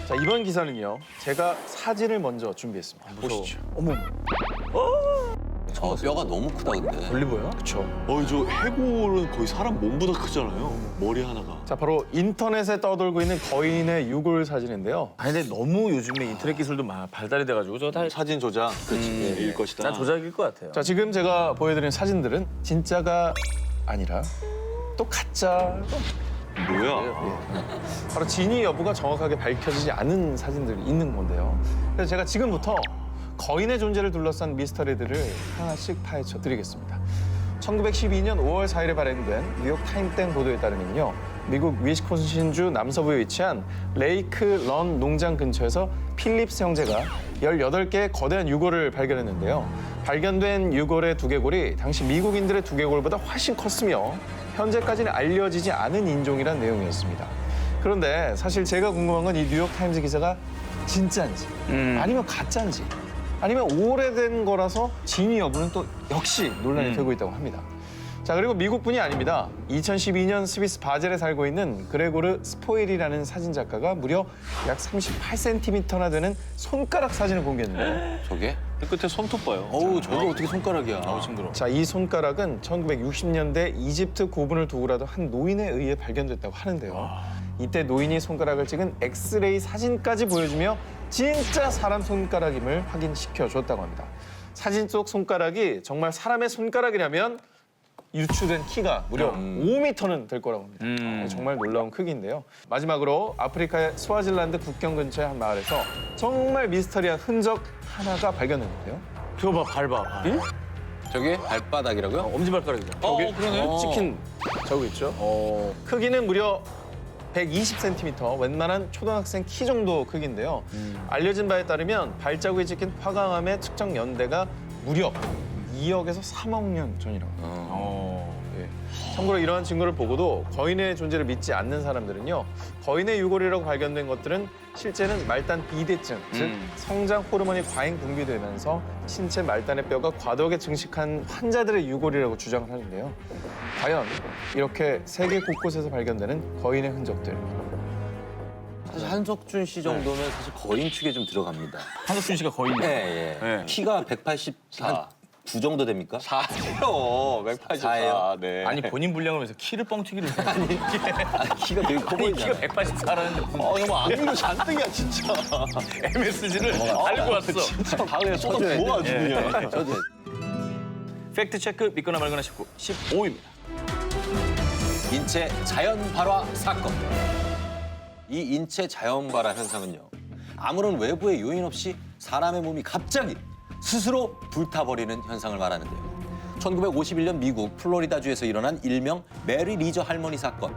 자, 이번 기사는요. 제가 사진을 먼저 준비했습니다. 보시죠. 어머. 저 뼈가 너무 크다 근데. 올리브요? 그렇죠. 저 해골은 거의 사람 몸보다 크잖아요. 머리 하나가. 자, 바로 인터넷에 떠돌고 있는 거인의 유골 사진인데요. 아니 근데 너무 요즘에 인터넷 기술도 발달이 돼가지고 저거 다 사진 조작. 일 것이다. 난 조작일 것 같아요. 자, 지금 제가 보여드린 사진들은 진짜가 아니라 또 가짜. 뭐야? 바로 진위 여부가 정확하게 밝혀지지 않은 사진들이 있는 건데요. 그래서 제가 지금부터 거인의 존재를 둘러싼 미스터리들을 하나씩 파헤쳐 드리겠습니다. 1912년 5월 4일에 발행된 뉴욕 타임땡 보도에 따르면요. 미국 위스콘신주 남서부에 위치한 레이크 런 농장 근처에서 필립스 형제가 18개의 거대한 유골을 발견했는데요. 발견된 유골의 두개골이 당시 미국인들의 두개골보다 훨씬 컸으며 현재까지는 알려지지 않은 인종이란 내용이었습니다. 그런데 사실 제가 궁금한 건 이 뉴욕 타임즈 기사가 진짜인지 아니면 가짜인지 아니면 오래된 거라서 진위 여부는 또 역시 논란이 되고 있다고 합니다. 자, 그리고 미국뿐이 아닙니다. 2012년 스위스 바젤에 살고 있는 그레고르 스포일이라는 사진작가가 무려 약 38cm나 되는 손가락 사진을 공개했는데요. 저게? 끝에 손톱 봐요. 어우 저게 어떻게 손가락이야. 징그러워. 자, 이 손가락은 1960년대 이집트 고분을 두고 라던 한 노인에 의해 발견됐다고 하는데요. 이때 노인이 손가락을 찍은 엑스레이 사진까지 보여주며 진짜 사람 손가락임을 확인시켜줬다고 합니다. 사진 속 손가락이 정말 사람의 손가락이라면 유추된 키가 무려 5m는 될 거라고 합니다. 정말 놀라운 크기인데요. 마지막으로 아프리카의 스와질란드 국경 근처의 한 마을에서 정말 미스터리한 흔적 하나가 발견됐는데요. 저거 봐, 밟아. 응? 저게 발바닥이라고요? 엄지발가락이죠. 그러네. 찍힌 저거 있죠? 크기는 무려 120cm, 웬만한 초등학생 키 정도 크기인데요. 알려진 바에 따르면 발자국이 찍힌 화강암의 측정 연대가 무려 2억에서 3억 년 전이라고 합니다. 예. 참고로 이러한 증거를 보고도 거인의 존재를 믿지 않는 사람들은요. 거인의 유골이라고 발견된 것들은 실제는 말단 비대증, 즉 성장 호르몬이 과잉 분비되면서 신체 말단의 뼈가 과도하게 증식한 환자들의 유골이라고 주장을 하는데요. 과연 이렇게 세계 곳곳에서 발견되는 거인의 흔적들, 사실 한석준 씨 정도면 사실 거인 축에 좀 들어갑니다. 한석준 씨가 거인이에요. 예, 예. 네. 키가 184. 9 정도 됩니까? 4예요. 184. 사예요? 네. 아니 본인 분량을 위해서 키를 뻥튀기를 해. 키가 되게 커 아니 키가 보이잖아. 184라는데 정말 안기로 잔뜩이야, 진짜. MSG를 알고 왔어. 방에 쏟아 쳐줘야 부어, 아주 돼. 그냥. 저도 팩트 체크 믿거나 말거나 15입니다. 인체 자연 발화 사건. 이 인체 자연 발화 현상은요. 아무런 외부의 요인 없이 사람의 몸이 갑자기 스스로 불타버리는 현상을 말하는데요. 1951년 미국 플로리다주에서 일어난 일명 메리 리저 할머니 사건.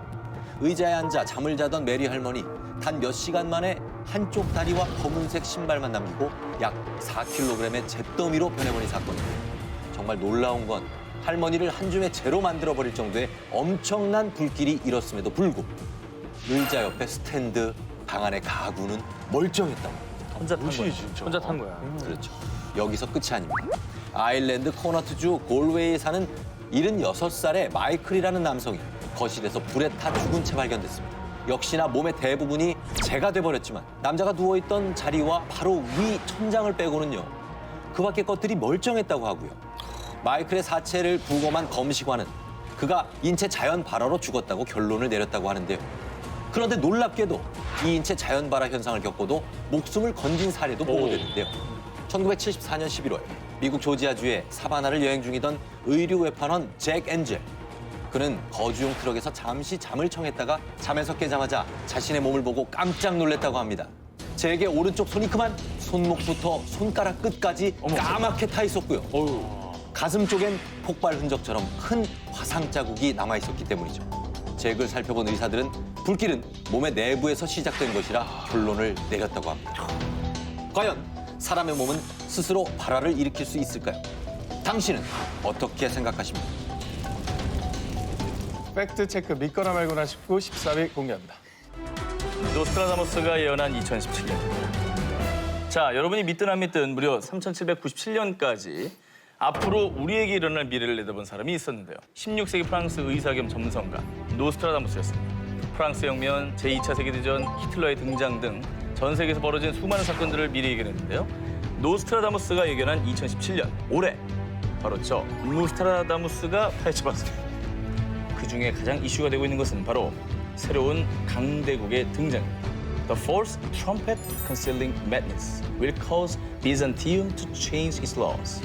의자에 앉아 잠을 자던 메리 할머니 단 몇 시간 만에 한쪽 다리와 검은색 신발만 남기고 약 4kg의 잿더미로 변해버린 사건입니다. 정말 놀라운 건 할머니를 한 줌의 재로 만들어버릴 정도의 엄청난 불길이 일었음에도 불구하고 의자 옆에 스탠드, 방 안의 가구는 멀쩡했다고 합니다. 혼자 탄 거야. 진짜. 혼자 탄 거야. 그렇죠. 여기서 끝이 아닙니다. 아일랜드 코너트주 골웨이에 사는 76살의 마이클이라는 남성이 거실에서 불에 타 죽은 채 발견됐습니다. 역시나 몸의 대부분이 재가 돼버렸지만 남자가 누워있던 자리와 바로 위 천장을 빼고는요. 그 밖의 것들이 멀쩡했다고 하고요. 마이클의 사체를 부검한 검시관은 그가 인체 자연 발화로 죽었다고 결론을 내렸다고 하는데요. 그런데 놀랍게도 이 인체 자연 발화 현상을 겪고도 목숨을 건진 사례도 보고됐는데요. 1974년 11월 미국 조지아주의 사바나를 여행 중이던 의류 외판원 잭 엔젤. 그는 거주용 트럭에서 잠시 잠을 청했다가 잠에서 깨자마자 자신의 몸을 보고 깜짝 놀랐다고 합니다. 잭의 오른쪽 손이 그만 손목부터 손가락 끝까지 까맣게 타 있었고요. 가슴 쪽엔 폭발 흔적처럼 큰 화상 자국이 남아 있었기 때문이죠. 잭을 살펴본 의사들은 불길은 몸의 내부에서 시작된 것이라 결론을 내렸다고 합니다. 과연 사람의 몸은 스스로 발화를 일으킬 수 있을까요? 당신은 어떻게 생각하십니까? 팩트 체크 믿거나 말거나 19, 14위 공개합니다. 노스트라다무스가 예언한 2017년입니다. 자, 여러분이 믿든 안 믿든 무려 3797년까지 앞으로 우리에게 일어날 미래를 내다본 사람이 있었는데요. 16세기 프랑스 의사 겸 점성가 노스트라다무스였습니다. 프랑스 혁명, 제2차 세계대전, 히틀러의 등장 등 전 세계에서 벌어진 수많은 사건들을 미리 예견했는데요. 노스트라다무스가 예견한 2017년 올해 바로 저 노스트라다무스가 파헤쳐봤습니다. 그중에 가장 이슈가 되고 있는 것은 바로 새로운 강대국의 등장입니다. The false trumpet concealing madness will cause Byzantium to change its laws.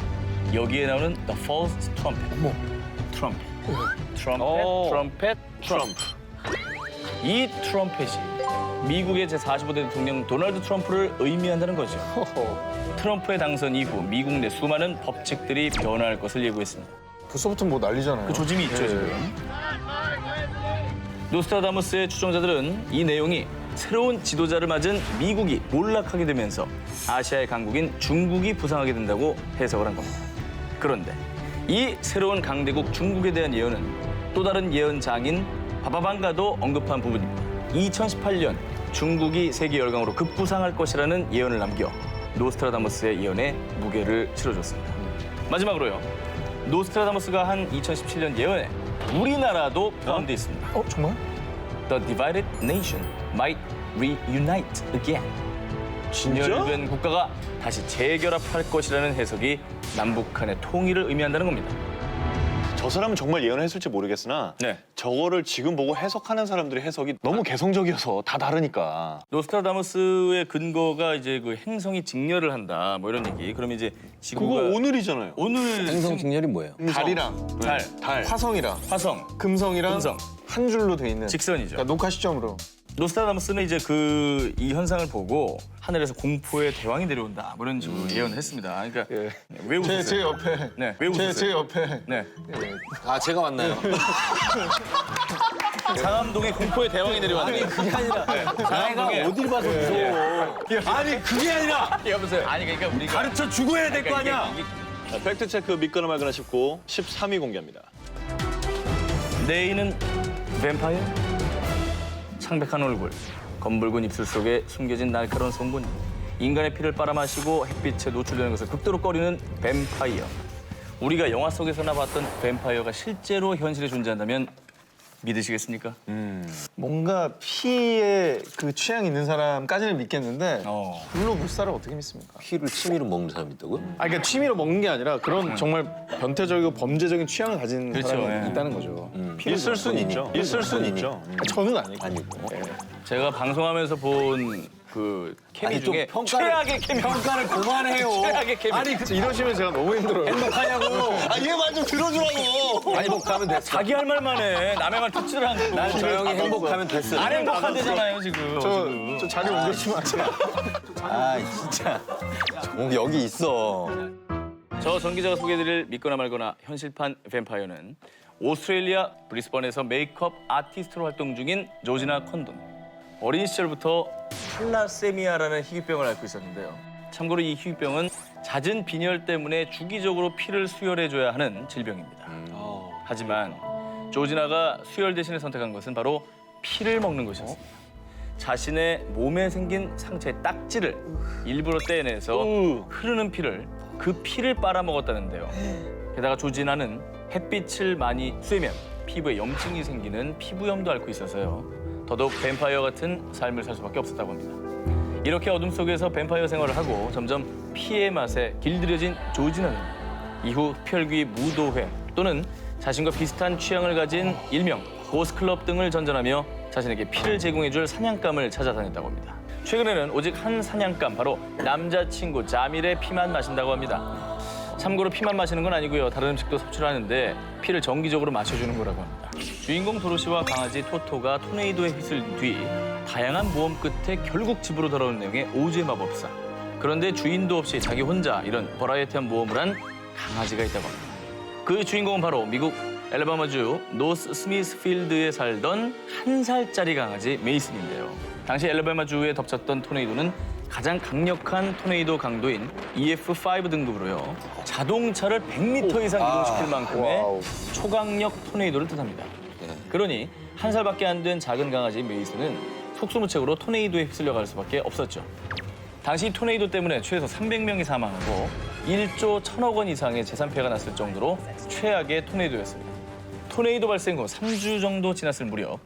여기에 나오는 the false trumpet. 트럼펫. 트럼펫. 트럼프. 이 트럼펫이 미국의 제45대 대통령 도널드 트럼프를 의미한다는 거죠. 트럼프의 당선 이후 미국 내 수많은 법칙들이 변화할 것을 예고했습니다. 벌써부터 뭐 난리잖아요. 그 조짐이 있죠, 지금. 노스트라다무스의 추종자들은 이 내용이 새로운 지도자를 맞은 미국이 몰락하게 되면서 아시아의 강국인 중국이 부상하게 된다고 해석을 한 겁니다. 그런데 이 새로운 강대국 중국에 대한 예언은 또 다른 예언장인 바바방가도 언급한 부분입니다. 2018년 중국이 세계 열강으로 급부상할 것이라는 예언을 남겨 노스트라다무스의 예언에 무게를 실어줬습니다. 마지막으로요. 노스트라다무스가 한 2017년 예언에 우리나라도 포함되어 있습니다. 정말? The divided nation might reunite again. 진열된 국가가 다시 재결합할 것이라는 해석이 남북한의 통일을 의미한다는 겁니다. 저 사람은 정말 예언을 했을지 모르겠으나 네. 저거를 지금 보고 해석하는 사람들의 해석이 너무 개성적이어서 다 다르니까. 노스트라다무스의 근거가 이제 그 행성이 직렬을 한다 뭐 이런 얘기. 그럼 이제 그거 지구가 오늘이잖아요. 오늘 행성 직렬이 뭐예요? 달이랑 달, 달. 화성이랑 화성, 금성이랑 금성. 한 줄로 돼 있는 직선이죠. 그러니까 녹화 시점으로. 노스트라다무스는 이제 이 현상을 보고 하늘에서 공포의 대왕이 내려온다 뭐 이런 식으로 예언을 했습니다. 그러니까 예. 왜 웃으세요? 제 옆에 네, 왜 웃으세요? 제 옆에 네. 아, 제가 왔나요? 상암동에 공포의 대왕이 내려왔다. 아니, 그게 아니라 상암동에 어딜 봐서 무서워. 아니, 그게 아니라 여보세요. 아니 그러니까 우리가 가르쳐 주고 해야 될 거 아니야. 자, 팩트체크 믿거나 말거나 싶고 13위 공개합니다. 내인은 뱀파이어? 창백한 얼굴, 검붉은 입술 속에 숨겨진 날카로운 송곳니, 인간의 피를 빨아마시고 햇빛에 노출되는 것을 극도로 꺼리는 뱀파이어. 우리가 영화 속에서나 봤던 뱀파이어가 실제로 현실에 존재한다면 믿으시겠습니까? 뭔가 피에 그 취향이 있는 사람까지는 믿겠는데 어. 불로 물살을 어떻게 믿습니까? 피를 취미로 먹는 사람이 있다고요? 그러니까 취미로 먹는 게 아니라 그런 정말 변태적이고 범죄적인 취향을 가진 그렇죠, 사람이 예. 있다는 거죠. 피를 있을 순 본인이. 있죠. 있을 순 있죠. 저는 아니고. 아니고. 제가 방송하면서 본 그 케미 아니, 좀 중에 평가를- 최악의 케미. 평가를 그만해요. 최악의 케미. 아니 이러시면 제가 너무 힘들어요. 행복하냐고. 아, 얘 말 좀 들어주라고. 행복하면 됐어. 자기 할 말만 해. 남의 말 듣지를 않고. 난 저 형이 행복하면 됐어. 안 행복한데잖아요 지금. 저 자리 옮겨주시면 안 돼요? 아, 진짜. 여기 있어. 저 전 기자가 소개해드릴 믿거나 말거나 현실판 뱀파이어는 오스트레일리아 브리스번에서 메이크업 아티스트로 활동 중인 조지나 콘돈. 어린 시절부터 탈라세미아라는 희귀병을 앓고 있었는데요. 참고로 이 희귀병은 잦은 빈혈 때문에 주기적으로 피를 수혈해줘야 하는 질병입니다. 하지만 조지나가 수혈 대신에 선택한 것은 바로 피를 먹는 것이었습니다. 자신의 몸에 생긴 상처의 딱지를 일부러 떼내서 흐르는 피를 그 피를 빨아먹었다는데요. 게다가 조지나는 햇빛을 많이 쐬면 피부에 염증이 생기는 피부염도 앓고 있어서요. 더더욱 뱀파이어 같은 삶을 살 수밖에 없었다고 합니다. 이렇게 어둠 속에서 뱀파이어 생활을 하고 점점 피의 맛에 길들여진 조지나는 이후 흡혈귀 무도회 또는 자신과 비슷한 취향을 가진 일명 고스클럽 등을 전전하며 자신에게 피를 제공해줄 사냥감을 찾아다녔다고 합니다. 최근에는 오직 한 사냥감, 바로 남자친구 자밀의 피만 마신다고 합니다. 참고로 피만 마시는 건 아니고요. 다른 음식도 섭취를 하는데 피를 정기적으로 마셔주는 거라고 합니다. 주인공 도로시와 강아지 토토가 토네이도에 휩쓸린 뒤 다양한 모험 끝에 결국 집으로 돌아오는 내용의 오즈의 마법사. 그런데 주인도 없이 자기 혼자 이런 버라이어티한 모험을 한 강아지가 있다고 합니다. 그 주인공은 바로 미국 엘라바마주 노스 스미스필드에 살던 1살짜리 강아지 메이슨인데요. 당시 엘라바마주에 덮쳤던 토네이도는 가장 강력한 토네이도 강도인 EF5 등급으로요. 자동차를 100m 이상 이동시킬 만큼의 초강력 토네이도를 뜻합니다. 그러니 1살밖에 안 된 작은 강아지 메이슨은 속수무책으로 토네이도에 휩쓸려갈 수밖에 없었죠. 당시 토네이도 때문에 최소 300명이 사망하고 1조 1,000억 원 이상의 재산 피해가 났을 정도로 최악의 토네이도였습니다. 토네이도 발생 후 3주 정도 지났을 무렵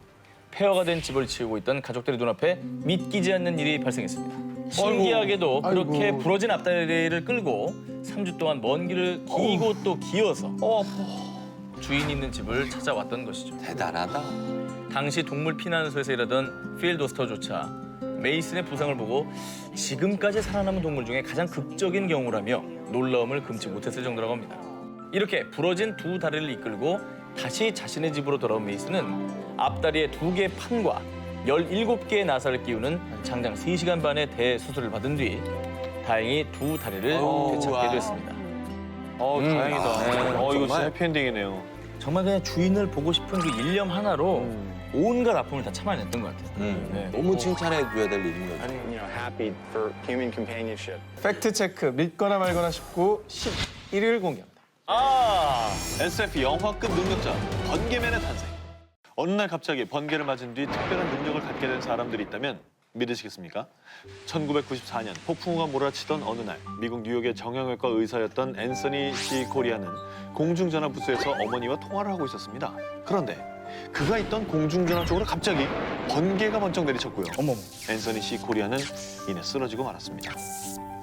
폐허가 된 집을 치우고 있던 가족들의 눈앞에 믿기지 않는 일이 발생했습니다. 신기하게도 그렇게 부러진 앞다리를 끌고 3주 동안 먼 길을 기고 또 기어서 주인 있는 집을 찾아왔던 것이죠. 대단하다. 당시 동물 피난소에서 일하던 필 도스터조차 메이슨의 부상을 보고 지금까지 살아남은 동물 중에 가장 극적인 경우라며 놀라움을 금치 못했을 정도라고 합니다. 이렇게 부러진 두 다리를 이끌고 다시 자신의 집으로 돌아온 메이슨은 앞다리에 2개의 판과 17개의 나사를 끼우는 장장 3시간 반의 대수술을 받은 뒤 다행히 두 다리를 되찾게 됐습니다. 다행이다. 이거 진짜 정말. 해피엔딩이네요. 정말 그냥 주인을 보고 싶은 그 일념 하나로 온갖 아픔을 다 참아냈던 것 같아요. 네. 너무 칭찬해줘야 될 일인 거죠. happy for human companionship. 팩트 체크 믿거나 말거나 19 11일 공개합니다. SF 영화급 능력자 번개맨의 탄생. 어느 날 갑자기 번개를 맞은 뒤 특별한 능력을 갖게 된 사람들이 있다면 믿으시겠습니까? 1994년 폭풍우가 몰아치던 어느 날 미국 뉴욕의 정형외과 의사였던 앤서니 C. 코리아는 공중전화 부스에서 어머니와 통화를 하고 있었습니다. 그런데 그가 있던 공중전화 쪽으로 갑자기 번개가 번쩍 내리쳤고요. 앤서니 C. 코리아는 이내 쓰러지고 말았습니다.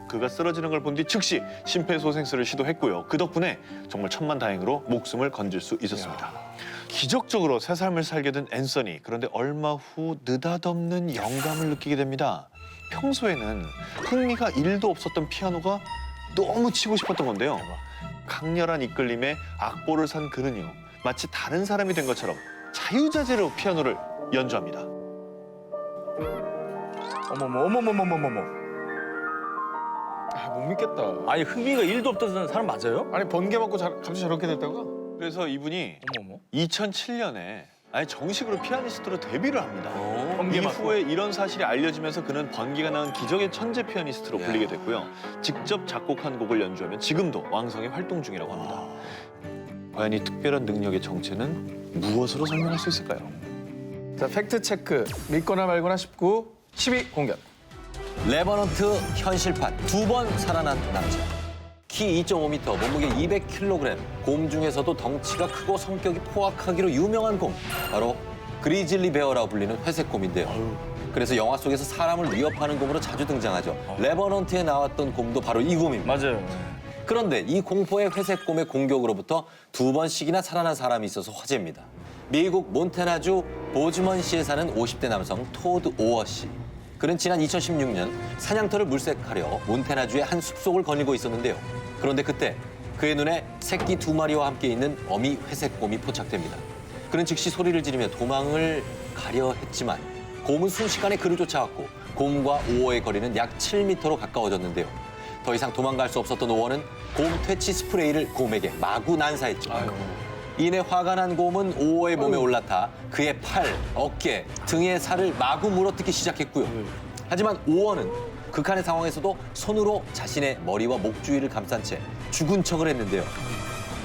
그가 쓰러지는 걸 본 뒤 즉시 심폐소생술을 시도했고요. 그 덕분에 정말 천만다행으로 목숨을 건질 수 있었습니다. 기적적으로 새 삶을 살게 된 앤서니. 그런데 얼마 후 느닷없는 영감을 느끼게 됩니다. 평소에는 흥미가 1도 없었던 피아노가 너무 치고 싶었던 건데요. 강렬한 이끌림에 악보를 산 그는요. 마치 다른 사람이 된 것처럼 자유자재로 피아노를 연주합니다. 어머머머머머머머. 못 믿겠다. 아니 흥미가 1도 없던 사람 맞아요? 아니 번개 맞고 갑자기 저렇게 됐다고? 그래서 이분이 어머머. 2007년에 아예 정식으로 피아니스트로 데뷔를 합니다. 번개 맞고. 이후에 이런 사실이 알려지면서 그는 번개가 낳은 기적의 천재 피아니스트로 야. 불리게 됐고요. 직접 작곡한 곡을 연주하면 지금도 왕성히 활동 중이라고 합니다. 과연 이 특별한 능력의 정체는 무엇으로 설명할 수 있을까요? 자 팩트 체크 믿거나 말거나 19 12 공개합니다. 레버넌트 현실판 2번 살아난 남자. 키 2.5m, 몸무게 200kg, 곰 중에서도 덩치가 크고 성격이 포악하기로 유명한 곰. 바로 그리즐리 베어라고 불리는 회색곰인데요. 그래서 영화 속에서 사람을 위협하는 곰으로 자주 등장하죠. 레버넌트에 나왔던 곰도 바로 이 곰입니다. 맞아요. 그런데 이 공포의 회색곰의 공격으로부터 2번씩이나 살아난 사람이 있어서 화제입니다. 미국 몬태나주 보즈먼시에 사는 50대 남성 토드 오어 씨. 그는 지난 2016년 사냥터를 물색하려 몬태나주의 한 숲속을 거닐고 있었는데요. 그런데 그때 그의 눈에 새끼 2마리와 함께 있는 어미 회색곰이 포착됩니다. 그는 즉시 소리를 지르며 도망을 가려 했지만 곰은 순식간에 그를 쫓아왔고 곰과 오어의 거리는 약 7m로 가까워졌는데요. 더 이상 도망갈 수 없었던 오어는 곰 퇴치 스프레이를 곰에게 마구 난사했죠. 이내 화가 난 곰은 오어의 몸에 올라타 그의 팔, 어깨, 등의 살을 마구 물어뜯기 시작했고요. 하지만 오어는 극한의 상황에서도 손으로 자신의 머리와 목 주위를 감싼 채 죽은 척을 했는데요.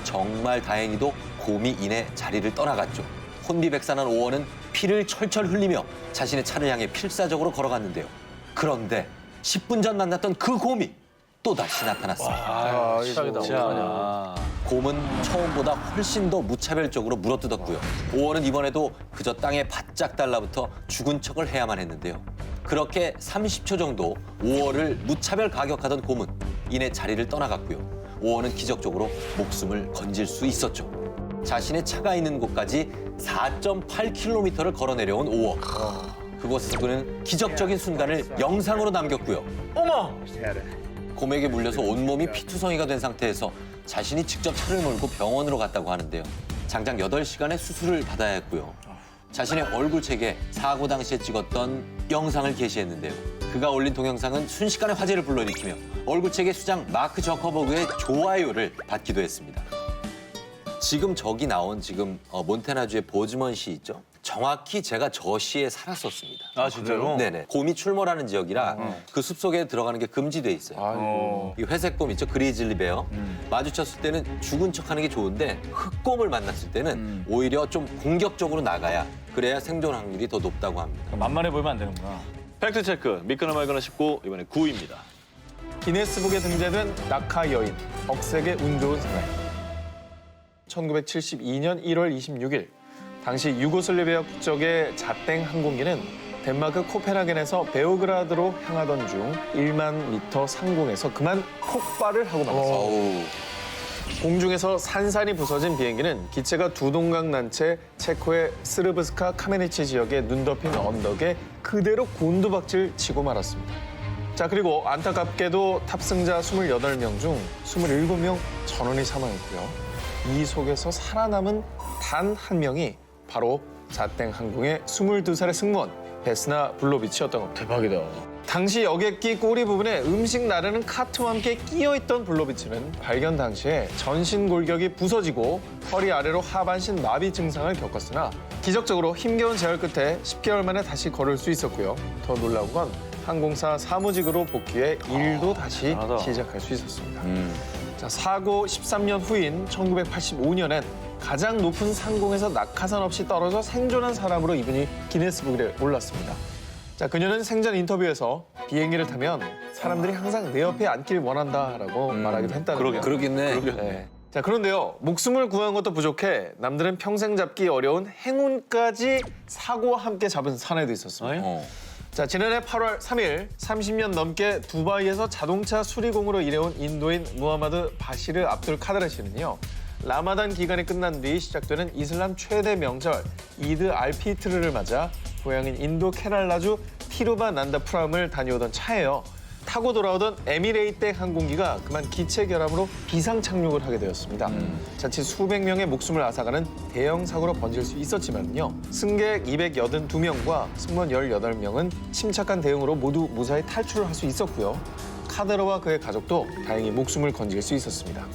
정말 다행히도 곰이 이내 자리를 떠나갔죠. 혼비백산한 오어는 피를 철철 흘리며 자신의 차를 향해 필사적으로 걸어갔는데요. 그런데 10분 전 만났던 그 곰이 또다시 나타났습니다. 자, 곰은 처음보다 훨씬 더 무차별적으로 물어뜯었고요. 오어는 이번에도 그저 땅에 바짝 달라붙어 죽은 척을 해야만 했는데요. 그렇게 30초 정도 오어를 무차별 가격하던 곰은 이내 자리를 떠나갔고요. 오어는 기적적으로 목숨을 건질 수 있었죠. 자신의 차가 있는 곳까지 4.8km를 걸어 내려온 오어. 그곳에서 그는 기적적인 순간을 영상으로 남겼고요. 어머! 곰에게 물려서 온몸이 피투성이가 된 상태에서 자신이 직접 차를 몰고 병원으로 갔다고 하는데요. 장장 8시간의 수술을 받아야 했고요. 자신의 얼굴책에 사고 당시에 찍었던 영상을 게시했는데요. 그가 올린 동영상은 순식간에 화제를 불러일으키며 얼굴책의 수장 마크 저커버그의 좋아요를 받기도 했습니다. 지금 저기 나온 몬태나주의 보즈먼시 있죠? 정확히 제가 저 시에 살았었습니다. 아 진짜로? 네네. 곰이 출몰하는 지역이라 그 숲속에 들어가는 게 금지돼 있어요. 이 회색곰 있죠? 그리즐리 베어. 마주쳤을 때는 죽은 척하는 게 좋은데 흑곰을 만났을 때는 오히려 좀 공격적으로 나가야 그래야 생존 확률이 더 높다고 합니다. 만만해 보이면 안 되는구나. 팩트 체크 믿거나 말거나 19 이번에 9입니다. 기네스북에 등재된 낙하 여인 억색의 운 좋은 사나이. 1972년 1월 26일 당시 유고슬라비아 국적의 자땡 항공기는 덴마크 코펜하겐에서 베오그라드로 향하던 중 1만 미터 상공에서 그만 폭발을 하고 말았습니다. 어우. 공중에서 산산이 부서진 비행기는 기체가 두 동강 난 채 체코의 스르브스카 카메니치 지역의 눈 덮인 언덕에 그대로 곤두박질 치고 말았습니다. 자, 그리고 안타깝게도 탑승자 28명 중 27명 전원이 사망했고요. 이 속에서 살아남은 단 한 명이 바로 자땡 항공의 22살의 승무원 베스나 블로비치였던 겁니다. 대박이다. 당시 여객기 꼬리 부분에 음식 나르는 카트와 함께 끼어있던 블로비치는 발견 당시에 전신 골격이 부서지고 허리 아래로 하반신 마비 증상을 겪었으나 기적적으로 힘겨운 재활 끝에 10개월 만에 다시 걸을 수 있었고요. 더 놀라운 건 항공사 사무직으로 복귀해 일도 다시 대단하다. 시작할 수 있었습니다. 자, 사고 13년 후인 1985년엔 가장 높은 상공에서 낙하산 없이 떨어져 생존한 사람으로 이분이 기네스북에 올랐습니다. 자, 그녀는 생전 인터뷰에서 비행기를 타면 사람들이 항상 내 옆에 앉길 원한다라고 말하기도 했다는데요. 그러겠네. 네. 자, 그런데요. 목숨을 구한 것도 부족해 남들은 평생 잡기 어려운 행운까지 사고와 함께 잡은 사내도 있었습니다. 어. 자, 지난해 8월 3일 30년 넘게 두바이에서 자동차 수리공으로 일해온 인도인 무하마드 바시르 압둘 카드레 씨는요. 라마단 기간이 끝난 뒤 시작되는 이슬람 최대 명절 이드 알피트르를 맞아 고향인 인도 케랄라주 티루바 난다푸람을 다녀오던 차에요. 타고 돌아오던 에미레이트 항공기가 그만 기체 결함으로 비상 착륙을 하게 되었습니다. 자칫 수백 명의 목숨을 앗아가는 대형 사고로 번질 수 있었지만요. 승객 282명과 승무원 18명은 침착한 대응으로 모두 무사히 탈출을 할 수 있었고요. 카드로와 그의 가족도 다행히 목숨을 건질 수 있었습니다.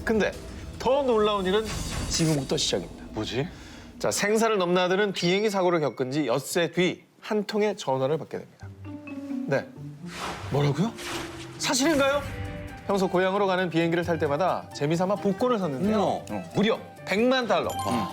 근데 더 놀라운 일은 지금부터 시작입니다. 뭐지? 자, 생사를 넘나드는 비행기 사고를 겪은 지 엿새 뒤 한 통의 전화를 받게 됩니다. 네. 뭐라고요? 사실인가요? 평소 고향으로 가는 비행기를 탈 때마다 재미삼아 복권을 샀는데요. 무려 100만 달러,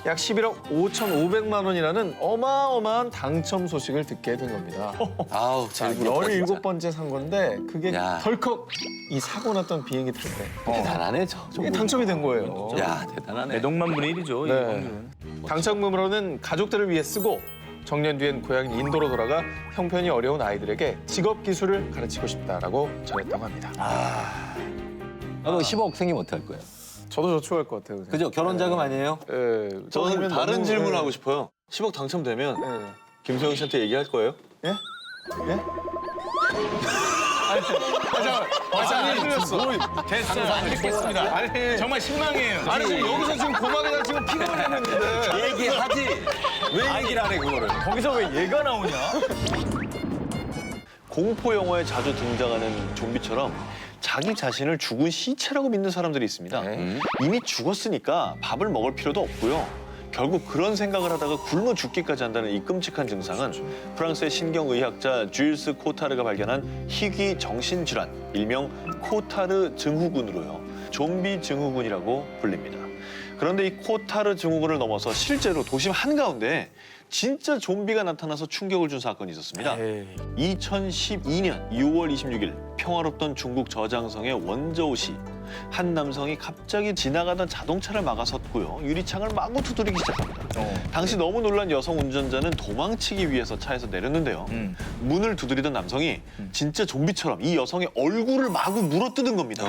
약 11억 5,500만 원이라는 어마어마한 당첨 소식을 듣게 된 겁니다. 아우, 자, 제일 부럽다, 진짜. 17번째 산 건데 그게 야. 덜컥 이 사고 났던 비행기 탈 때 대단하네, 이게 당첨이 된 거예요. 야, 대단하네. 매동만 분의 1이죠. 이 네. 확률은. 당첨금으로는 가족들을 위해 쓰고 정년 뒤엔 고향인 인도로 돌아가 형편이 어려운 아이들에게 직업 기술을 가르치고 싶다라고 전했다고 합니다. 뭐 15억 생기면 어떡할 거예요? 저도 저축할 것 같아요. 그냥. 그죠? 결혼 자금 아니에요? 예. 저는 다른 너무, 질문 예. 하고 싶어요. 10억 당첨되면 예. 김소영 씨한테 얘기할 거예요? 예? 예? 아니, 들렸어. 됐어요. 안 듣겠습니다. 아니, 정말 실망해요. 아니 지금 여기서 지금 고막에다 지금 피가 흘리고 있는데. 얘기하지. 왜 얘기를 안 해, 그거를? 거기서 왜 얘가 나오냐? 공포 영화에 자주 등장하는 좀비처럼 자기 자신을 죽은 시체라고 믿는 사람들이 있습니다. 이미 죽었으니까 밥을 먹을 필요도 없고요. 결국 그런 생각을 하다가 굶어 죽기까지 한다는 이 끔찍한 증상은 프랑스의 신경의학자 주일스 코타르가 발견한 희귀 정신질환, 일명 코타르 증후군으로요. 좀비 증후군이라고 불립니다. 그런데 이 코타르 증후군을 넘어서 실제로 도심 한가운데 진짜 좀비가 나타나서 충격을 준 사건이 있었습니다. 2012년 6월 26일 평화롭던 중국 저장성의 원저우시 한 남성이 갑자기 지나가던 자동차를 막아섰고요. 유리창을 마구 두드리기 시작합니다. 당시 너무 놀란 여성 운전자는 도망치기 위해서 차에서 내렸는데요. 문을 두드리던 남성이 진짜 좀비처럼 이 여성의 얼굴을 마구 물어뜯은 겁니다.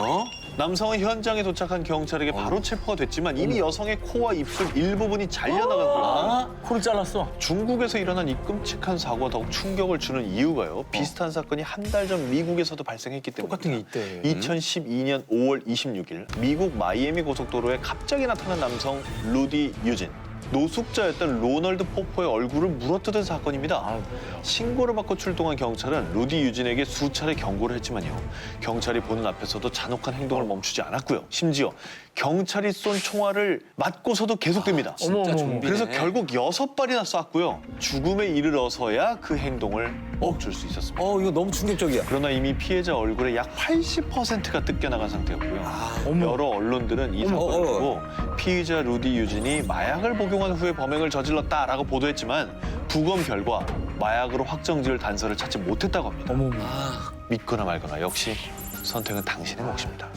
남성은 현장에 도착한 경찰에게 바로 체포가 됐지만 이미 여성의 코와 입술 일부분이 잘려나갔고요. 코를 잘랐어. 중국에서 일어난 이 끔찍한 사고가 더욱 충격을 주는 이유가요. 비슷한 사건이 한 달 전 미국에서도 발생했기 때문입니다. 똑같은 게 있대. 2012년 5월 26일 미국 마이애미 고속도로에 갑자기 나타난 남성 루디 유진. 노숙자였던 로널드 포포의 얼굴을 물어뜯은 사건입니다. 신고를 받고 출동한 경찰은 루디 유진에게 수차례 경고를 했지만요. 경찰이 보는 앞에서도 잔혹한 행동을 멈추지 않았고요. 심지어 경찰이 쏜 총알을 맞고서도 계속됩니다. 진짜 좀비네. 그래서 결국 6발이나 쐈고요. 죽음에 이르러서야 그 행동을 멈출 수 있었습니다. 이거 너무 충격적이야. 그러나 이미 피해자 얼굴의 약 80%가 뜯겨나간 상태였고요. 여러 언론들은 이 사건을 두고 피의자 루디 유진이 마약을 복용한 후에 범행을 저질렀다라고 보도했지만 부검 결과 마약으로 확정지을 단서를 찾지 못했다고 합니다. 믿거나 말거나 역시 선택은 당신의 몫입니다.